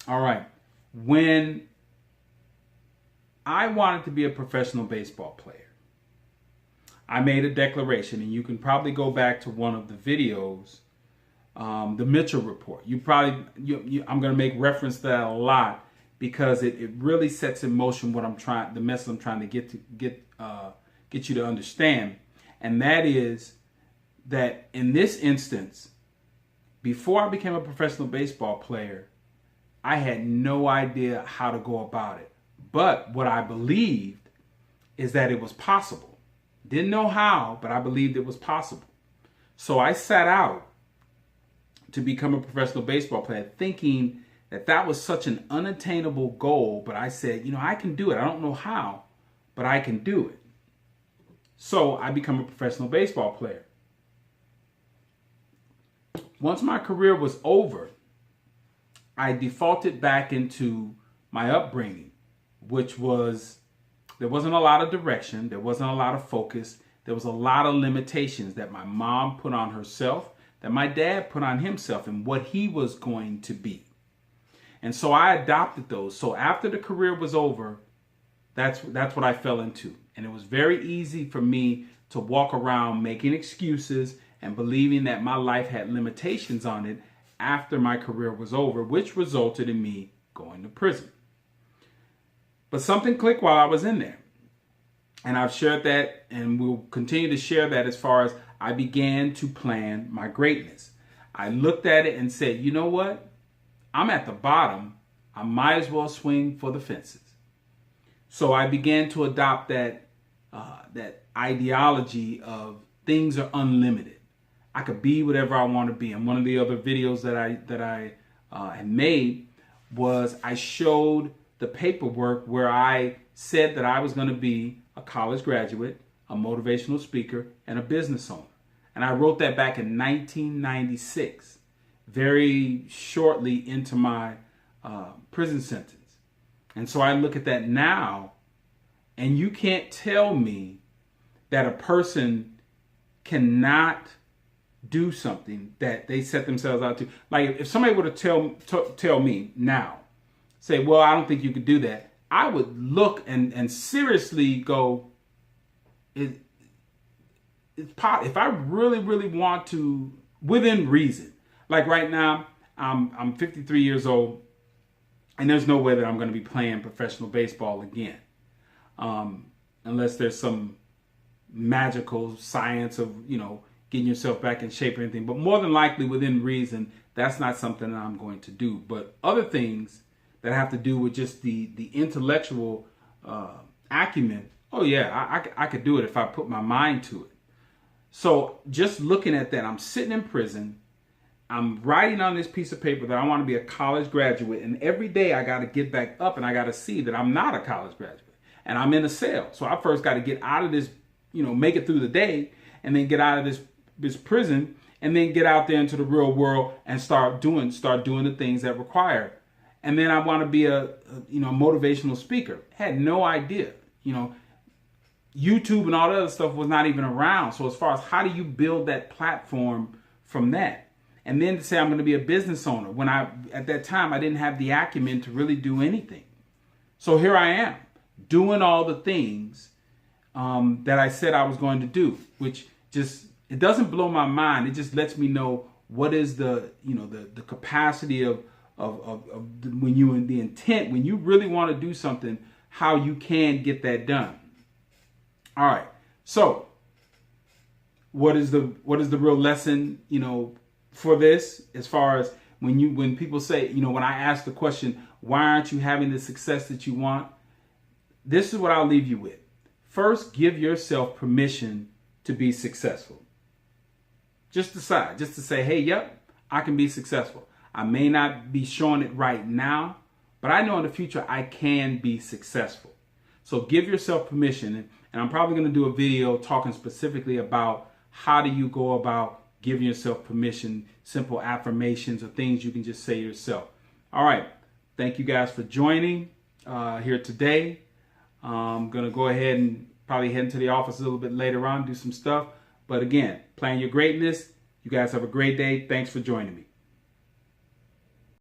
All right. When I wanted to be a professional baseball player, I made a declaration, and you can probably go back to one of the videos, the Mitchell Report. I'm going to make reference to that a lot because it really sets in motion the message I'm trying to get you to understand, and that is that in this instance, before I became a professional baseball player, I had no idea how to go about it. But what I believed is that it was possible. Didn't know how, but I believed it was possible. So I set out to become a professional baseball player thinking that that was such an unattainable goal. But I said, I can do it. I don't know how, but I can do it. So I become a professional baseball player. Once my career was over, I defaulted back into my upbringing, which was, there wasn't a lot of direction, there wasn't a lot of focus, there was a lot of limitations that my mom put on herself, that my dad put on himself, and what he was going to be. And so I adopted those. So after the career was over, that's what I fell into. And it was very easy for me to walk around making excuses and believing that my life had limitations on it after my career was over, which resulted in me going to prison. But something clicked while I was in there. And I've shared that, and we'll continue to share that as far as I began to plan my greatness. I looked at it and said, you know what? I'm at the bottom. I might as well swing for the fences. So I began to adopt that ideology of things are unlimited. I could be whatever I want to be. And one of the other videos that I had made was I showed the paperwork where I said that I was going to be a college graduate, a motivational speaker, and a business owner. And I wrote that back in 1996, very shortly into my prison sentence. And so I look at that now, and you can't tell me that a person cannot do something that they set themselves out to. Like if somebody were to tell me now, say, well, I don't think you could do that, I would look and seriously go, it's if I really, really want to, within reason. Like right now, I'm 53 years old, and there's no way that I'm going to be playing professional baseball again, unless there's some magical science of, getting yourself back in shape or anything. But more than likely, within reason, that's not something that I'm going to do. But other things that have to do with just the intellectual acumen, oh yeah, I could do it if I put my mind to it. So just looking at that, I'm sitting in prison. I'm writing on this piece of paper that I want to be a college graduate. And every day I got to get back up and I got to see that I'm not a college graduate. And I'm in a cell. So I first got to get out of this, make it through the day, and then get out of this prison, and then get out there into the real world and start doing the things that require. And then I want to be a motivational speaker. Had no idea. YouTube and all that other stuff was not even around. So as far as how do you build that platform from that? And then to say I'm going to be a business owner, when at that time I didn't have the acumen to really do anything. So here I am doing all the things that I said I was going to do, which just, it doesn't blow my mind. It just lets me know what is the capacity of when you in the intent, when you really want to do something, how you can get that done. All right. So what is the real lesson, for this, as far as when people say, when I ask the question, why aren't you having the success that you want? This is what I'll leave you with. First, give yourself permission to be successful. Just decide, just to say, hey, yep, I can be successful. I may not be showing it right now, but I know in the future I can be successful. So give yourself permission. And I'm probably going to do a video talking specifically about how do you go about giving yourself permission, simple affirmations or things you can just say yourself. All right. Thank you guys for joining here today. I'm going to go ahead and probably head into the office a little bit later on, do some stuff. But again, plan your greatness. You guys have a great day. Thanks for joining me.